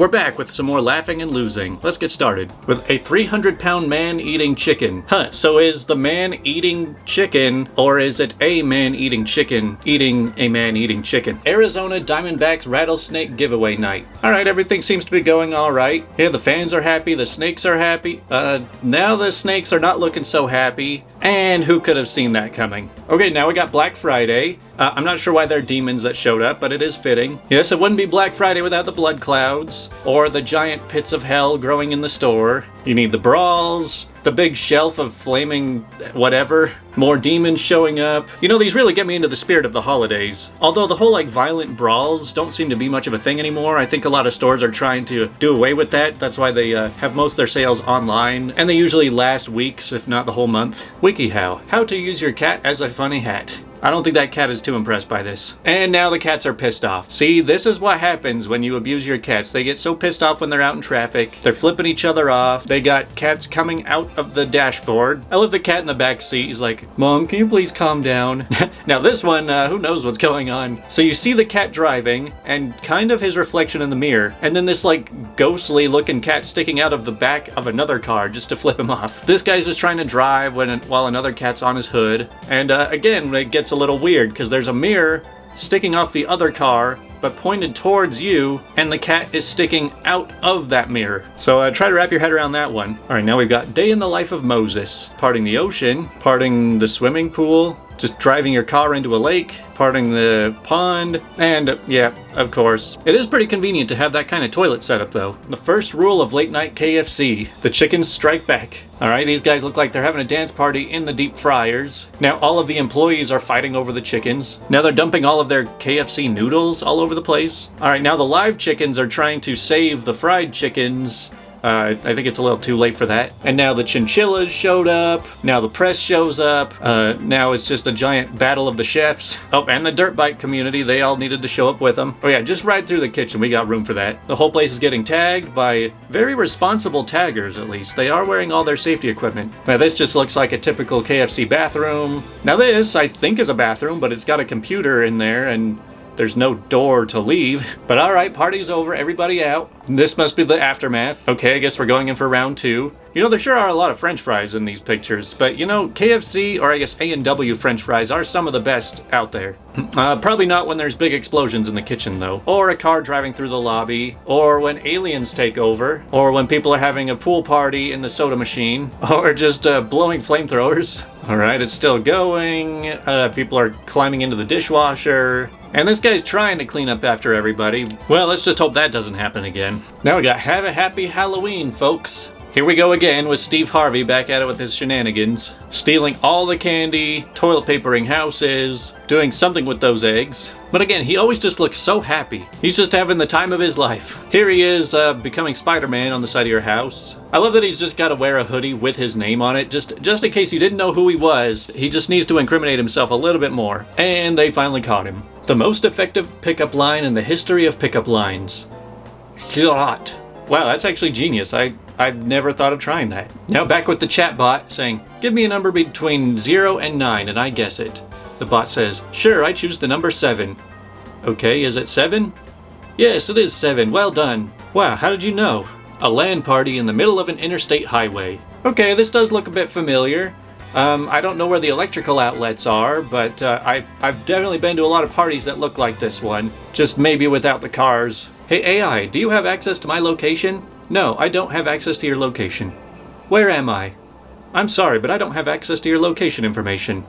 We're back with some more laughing and losing. Let's get started. With a 300-pound man eating chicken. So is the man eating chicken, or is it a man eating chicken eating a man eating chicken? Arizona Diamondbacks rattlesnake giveaway night. Alright, everything seems to be going alright. Yeah, the fans are happy, the snakes are happy. Now the snakes are not looking so happy. And who could have seen that coming? Okay, now we got Black Friday. I'm not sure why they're demons that showed up, but it is fitting. Yes, it wouldn't be Black Friday without the blood clouds, or the giant pits of hell growing in the store. You need the brawls, the big shelf of flaming whatever, more demons showing up. You know, these really get me into the spirit of the holidays. Although the whole violent brawls don't seem to be much of a thing anymore. I think a lot of stores are trying to do away with that. That's why they have most of their sales online, and they usually last weeks, if not the whole month. WikiHow, how to use your cat as a funny hat. I don't think that cat is too impressed by this. And now the cats are pissed off. See, this is what happens when you abuse your cats. They get so pissed off when they're out in traffic. They're flipping each other off. They got cats coming out of the dashboard. I love the cat in the back seat. He's like, Mom, can you please calm down? Now this one, who knows what's going on. So you see the cat driving and kind of his reflection in the mirror. And then this ghostly looking cat sticking out of the back of another car just to flip him off. This guy's just trying to drive while another cat's on his hood. And again, it gets a little weird because there's a mirror sticking off the other car but pointed towards you, and the cat is sticking out of that mirror. So try to wrap your head around that one. Alright, now we've got day in the life of Moses. Parting the ocean, parting the swimming pool, just driving your car into a lake, parting the pond, and yeah, of course. It is pretty convenient to have that kind of toilet setup though. The first rule of late night KFC, the chickens strike back. Alright, these guys look like they're having a dance party in the deep fryers. Now all of the employees are fighting over the chickens. Now they're dumping all of their KFC noodles all over the place. Alright, now the live chickens are trying to save the fried chickens. I think it's a little too late for that. And now the chinchillas showed up. Now the press shows up. Now it's just a giant battle of the chefs. Oh, and the dirt bike community. They all needed to show up with them. Oh yeah, just right through the kitchen. We got room for that. The whole place is getting tagged by very responsible taggers, at least. They are wearing all their safety equipment. Now this just looks like a typical KFC bathroom. Now this, I think, is a bathroom, but it's got a computer in there and there's no door to leave. But alright, party's over, everybody out. This must be the aftermath. Okay, I guess we're going in for round 2. You know, there sure are a lot of French fries in these pictures, but you know, KFC, or I guess A&W French fries, are some of the best out there. Probably not when there's big explosions in the kitchen though, or a car driving through the lobby, or when aliens take over, or when people are having a pool party in the soda machine, or just blowing flamethrowers. Alright, it's still going. People are climbing into the dishwasher. And this guy's trying to clean up after everybody. Well, let's just hope that doesn't happen again. Now we got Have a Happy Halloween, folks. Here we go again with Steve Harvey back at it with his shenanigans. Stealing all the candy, toilet papering houses, doing something with those eggs. But again, he always just looks so happy. He's just having the time of his life. Here he is becoming Spider-Man on the side of your house. I love that he's just got to wear a hoodie with his name on it. Just in case you didn't know who he was, he just needs to incriminate himself a little bit more. And they finally caught him. The most effective pickup line in the history of pickup lines. Shot. Wow, that's actually genius. I've never thought of trying that. Now back with the chat bot saying, give me a number between 0 and 9 and I guess it. The bot says, sure, I choose the number 7. Okay, is it 7? Yes, it is 7. Well done. Wow, how did you know? A LAN party in the middle of an interstate highway. Okay, this does look a bit familiar. I don't know where the electrical outlets are, but I've definitely been to a lot of parties that look like this one. Just maybe without the cars. Hey AI, do you have access to my location? No, I don't have access to your location. Where am I? I'm sorry, but I don't have access to your location information.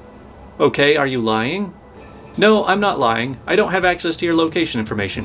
Okay, are you lying? No, I'm not lying. I don't have access to your location information.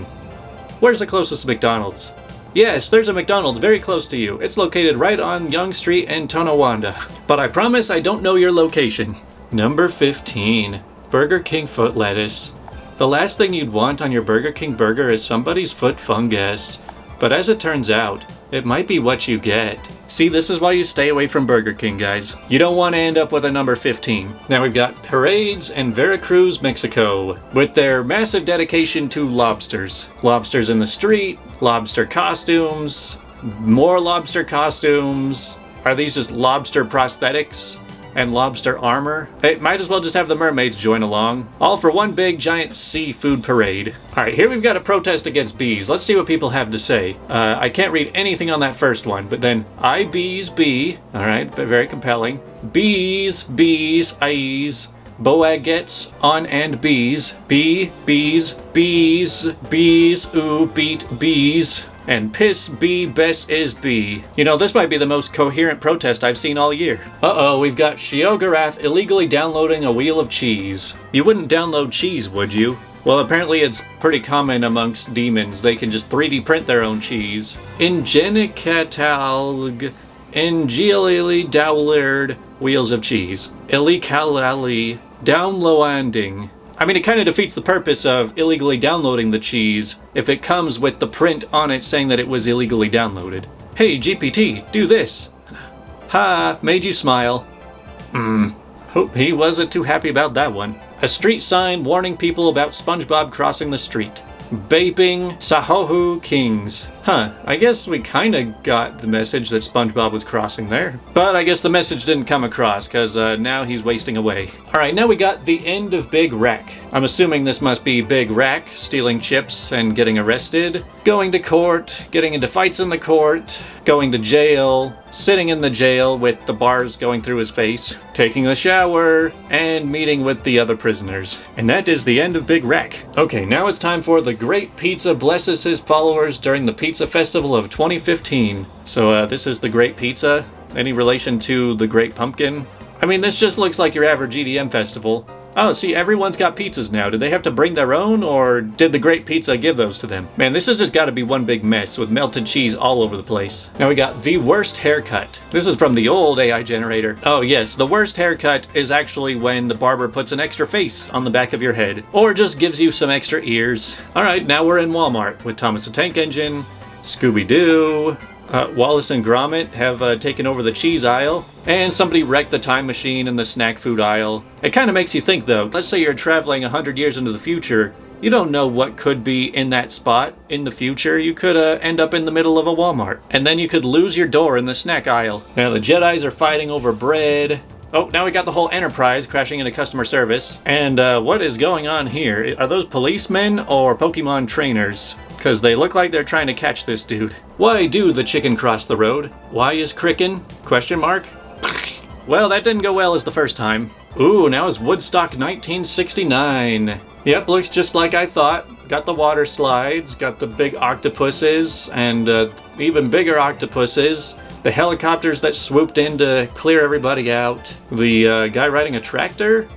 Where's the closest McDonald's? Yes, there's a McDonald's very close to you. It's located right on Yonge Street in Tonawanda. But I promise I don't know your location. Number 15. Burger King foot lettuce. The last thing you'd want on your Burger King burger is somebody's foot fungus. But as it turns out, it might be what you get. See, this is why you stay away from Burger King, guys. You don't want to end up with a number 15. Now we've got parades in Veracruz, Mexico, with their massive dedication to lobsters. Lobsters in the street, lobster costumes, more lobster costumes. Are these just lobster prosthetics? and lobster armor. It might as well just have the mermaids join along. All for one big giant seafood parade. Alright, here we've got a protest against bees. Let's see what people have to say. I can't read anything on that first one, but then I bees bee. Alright, very compelling. Bees, eyes. Boagettes on and bees. Bees, ooh, beat bees. And piss bee best is bee. You know, this might be the most coherent protest I've seen all year. Uh-oh, we've got Shiogarath illegally downloading a wheel of cheese. You wouldn't download cheese, would you? Well, apparently it's pretty common amongst demons. They can just 3D print their own cheese. Ingenicatalg, Ingilili dowlerd wheels of cheese. Illikalali downloading. I mean, it kind of defeats the purpose of illegally downloading the cheese if it comes with the print on it saying that it was illegally downloaded. Hey, GPT, do this. Ha, made you smile. Hope he wasn't too happy about that one. A street sign warning people about SpongeBob crossing the street. Vaping Sahohu Kings. Huh, I guess we kinda got the message that SpongeBob was crossing there. But I guess the message didn't come across, cause now he's wasting away. Alright, now we got the end of Big Rack. I'm assuming this must be Big Rack, stealing chips and getting arrested, going to court, getting into fights in the court, going to jail, sitting in the jail with the bars going through his face, taking a shower, and meeting with the other prisoners. And that is the end of Big Rack. Okay, now it's time for The Great Pizza blesses his followers during the Pizza Festival of 2015. So this is The Great Pizza. Any relation to The Great Pumpkin? I mean, this just looks like your average EDM festival. Oh, see, everyone's got pizzas now. Did they have to bring their own, or did the Great Pizza give those to them? Man, this has just got to be one big mess with melted cheese all over the place. Now we got the worst haircut. This is from the old AI generator. Oh yes, the worst haircut is actually when the barber puts an extra face on the back of your head, or just gives you some extra ears. Alright, now we're in Walmart with Thomas the Tank Engine, Scooby-Doo, Wallace and Gromit have taken over the cheese aisle, and somebody wrecked the time machine in the snack food aisle. It kind of makes you think though, let's say you're traveling 100 years into the future, you don't know what could be in that spot in the future. You could end up in the middle of a Walmart, and then you could lose your door in the snack aisle. Now the Jedis are fighting over bread. Oh, now we got the whole Enterprise crashing into customer service. And what is going on here? Are those policemen or Pokemon trainers? Because they look like they're trying to catch this dude. Why do the chicken cross the road? Why is crickin'? Question mark? Well, that didn't go well as the first time. Ooh, now it's Woodstock 1969. Yep, looks just like I thought. Got the water slides, got the big octopuses, and even bigger octopuses. The helicopters that swooped in to clear everybody out. The guy riding a tractor.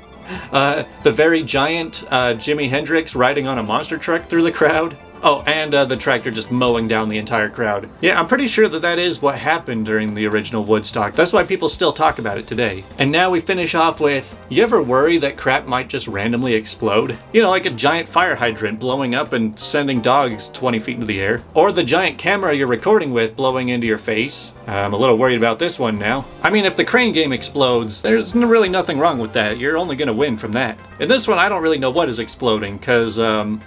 The very giant Jimi Hendrix riding on a monster truck through the crowd. Oh, and the tractor just mowing down the entire crowd. Yeah, I'm pretty sure that is what happened during the original Woodstock. That's why people still talk about it today. And now we finish off with, you ever worry that crap might just randomly explode? You know, like a giant fire hydrant blowing up and sending dogs 20 feet into the air. Or the giant camera you're recording with blowing into your face. I'm a little worried about this one now. I mean, if the crane game explodes, there's really nothing wrong with that. You're only gonna win from that. In this one, I don't really know what is exploding, because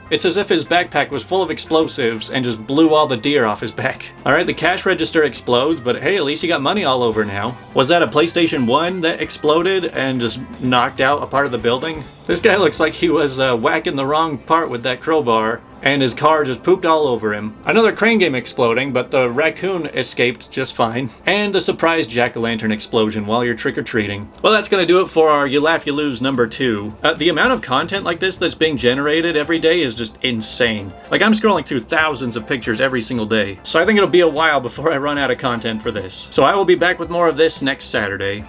it's as if his backpack was full of explosives and just blew all the deer off his back. Alright, the cash register explodes, but hey, at least you got money all over now. Was that a PlayStation 1 that exploded and just knocked out a part of the building? This guy looks like he was whacking the wrong part with that crowbar, and his car just pooped all over him. Another crane game exploding, but the raccoon escaped just fine. And the surprise jack-o'-lantern explosion while you're trick-or-treating. Well, that's gonna do it for our You Laugh, You Lose number 2. The amount of content like this that's being generated every day is just insane. Like, I'm scrolling through thousands of pictures every single day. So I think it'll be a while before I run out of content for this. So I will be back with more of this next Saturday.